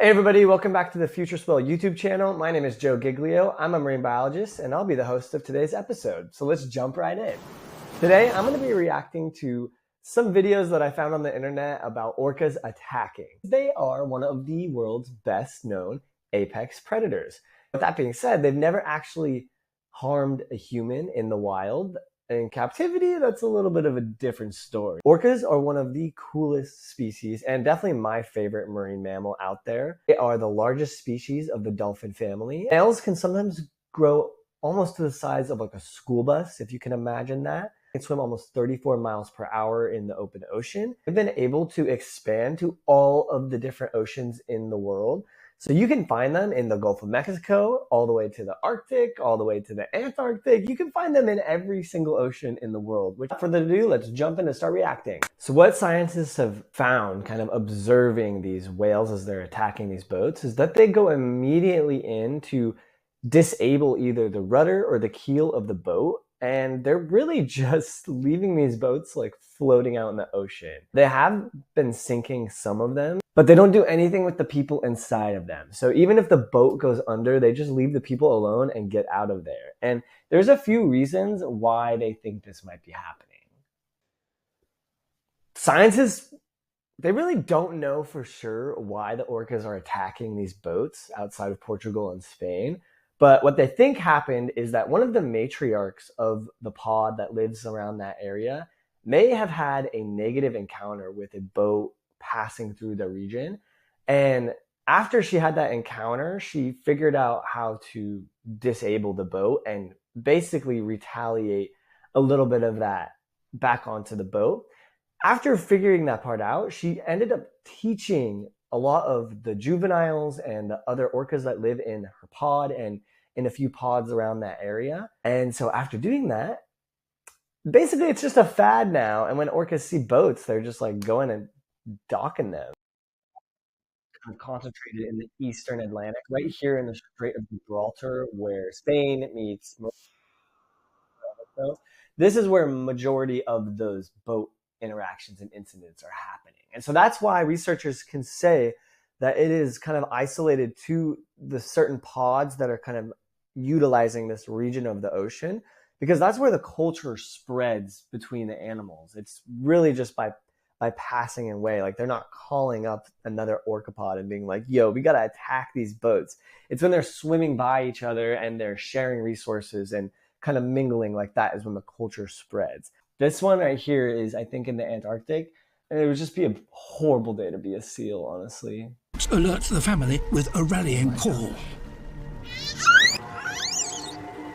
Hey everybody, welcome back to the FutureSwell YouTube channel. My name is Joe Giglio. I'm a marine biologist and I'll be the host of today's episode. So let's jump right in. Today I'm going to be reacting to some videos that I found on the internet about orcas attacking. They are one of the world's best known apex predators. With that being said, they've never actually harmed a human in the wild. In captivity, that's a little bit of a different story. Orcas are one of the coolest species and definitely my favorite marine mammal out there. They are the largest species of the dolphin family. Males can sometimes grow almost to the size of like a school bus, if you can imagine that. They can swim almost 34 miles per hour in the open ocean. They've been able to expand to all of the different oceans in the world. So you can find them in the Gulf of Mexico, all the way to the Arctic, all the way to the Antarctic. You can find them in every single ocean in the world. Without further ado, let's jump in and start reacting. So what scientists have found kind of observing these whales as they're attacking these boats is that they go immediately in to disable either the rudder or the keel of the boat. And they're really just leaving these boats like floating out in the ocean. They have been sinking some of them, but they don't do anything with the people inside of them. So even if the boat goes under, they just leave the people alone and get out of there. And there's a few reasons why they think this might be happening. Scientists, they really don't know for sure why the orcas are attacking these boats outside of Portugal and Spain. But what they think happened is that one of the matriarchs of the pod that lives around that area may have had a negative encounter with a boat passing through the region. And after she had that encounter, she figured out how to disable the boat and basically retaliate a little bit of that back onto the boat. After figuring that part out, she ended up teaching a lot of the juveniles and the other orcas that live in her pod and in a few pods around that area. And so after doing that, basically it's just a fad now. And when orcas see boats, they're just like going and docking them. Kind of concentrated in the Eastern Atlantic, right here in the Strait of Gibraltar, where Spain meets Morocco. This is where majority of those boat interactions and incidents are happening. And so that's why researchers can say that it is kind of isolated to the certain pods that are kind of utilizing this region of the ocean, because that's where the culture spreads between the animals. It's really just by passing away. Like they're not calling up another orca pod and being like, yo, we got to attack these boats. It's when they're swimming by each other and they're sharing resources and kind of mingling like that is when the culture spreads. This one right here is, I think, in the Antarctic. And it would just be a horrible day to be a seal, honestly. Alert the family with a rallying call.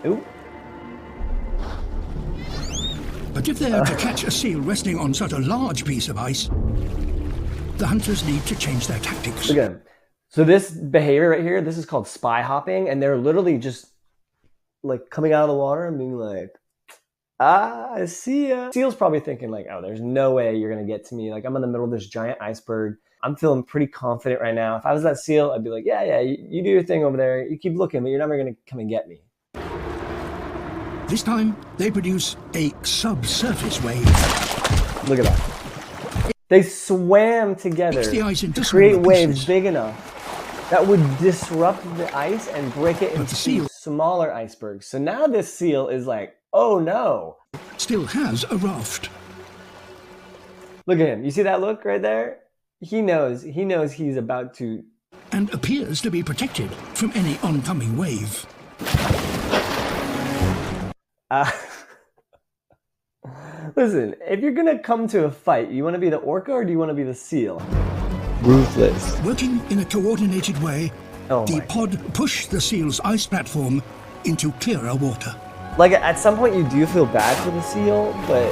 Ooh. But if they're to catch a seal resting on such a large piece of ice, the hunters need to change their tactics. Look at them. So this behavior right here, this is called spy hopping, and they're literally just like coming out of the water and being like, I see ya. Seal's probably thinking like, oh, there's no way you're gonna get to me. Like I'm in the middle of this giant iceberg. I'm feeling pretty confident right now. If I was that seal, I'd be like, yeah, you do your thing over there. You keep looking, but you're never gonna come and get me. This time, they produce a subsurface wave. Look at that. They swam together to create waves big enough that would disrupt the ice and break it into smaller icebergs. So now this seal is like, oh no. Still has a raft. Look at him. You see that look right there? He knows he's about to... And appears to be protected from any oncoming wave. Listen, if you're gonna come to a fight, you want to be the orca or do you want to be the seal? Ruthless. Working in a coordinated way, the pod pushed the seal's ice platform into clearer water. Like at some point you do feel bad for the seal, but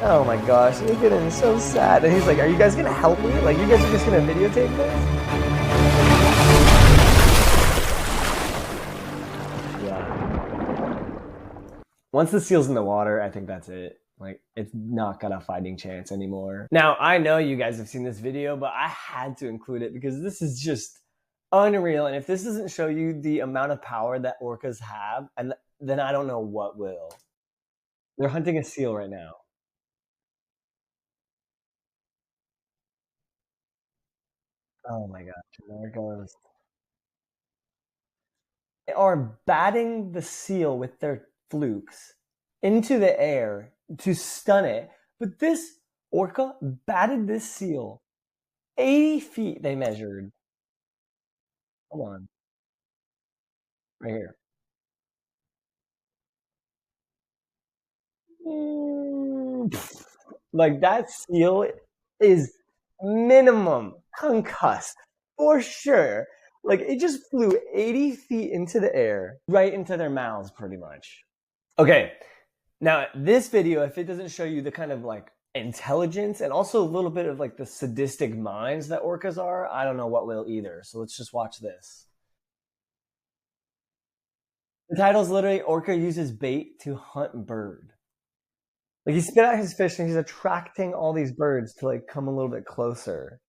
oh my gosh, look at him, so sad. And he's like, are you guys gonna help me? Like you guys are just gonna videotape this? Once the seal's in the water, I think that's it. Like, it's not got a fighting chance anymore. Now, I know you guys have seen this video, but I had to include it because this is just unreal. And if this doesn't show you the amount of power that orcas have, then I don't know what will. They're hunting a seal right now. Oh my gosh, there it goes. They are batting the seal with their flukes into the air to stun it. But this orca batted this seal 80 feet, they measured. Come on, right here. Like that seal is minimum concussed for sure. Like it just flew 80 feet into the air, right into their mouths, pretty much. Okay, now this video, if it doesn't show you the kind of like intelligence and also a little bit of like the sadistic minds that orcas are, I don't know what will either. So let's just watch this. The title is literally Orca uses bait to hunt bird. Like he spit out his fish and he's attracting all these birds to like come a little bit closer.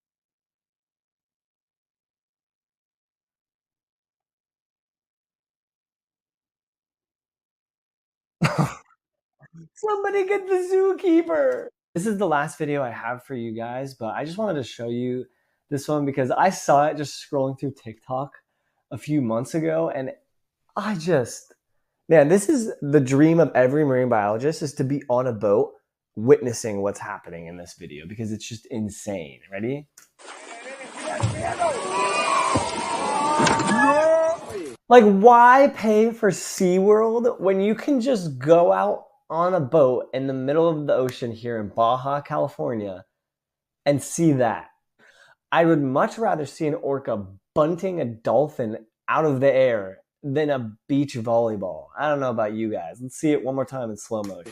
Somebody get the zookeeper. This is the last video I have for you guys, but I just wanted to show you this one because I saw it just scrolling through TikTok a few months ago and I just, man, this is the dream of every marine biologist is to be on a boat witnessing what's happening in this video because it's just insane. Ready? Like, why pay for SeaWorld when you can just go out on a boat in the middle of the ocean here in Baja, California, and see that? I would much rather see an orca bunting a dolphin out of the air than a beach volleyball. I don't know about you guys. Let's see it one more time in slow motion.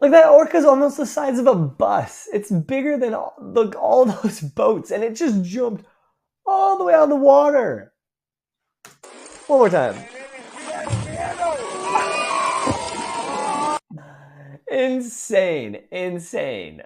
Like that orca is almost the size of a bus. It's bigger than all those boats, and it just jumped all the way out of the water. One more time. Insane, insane.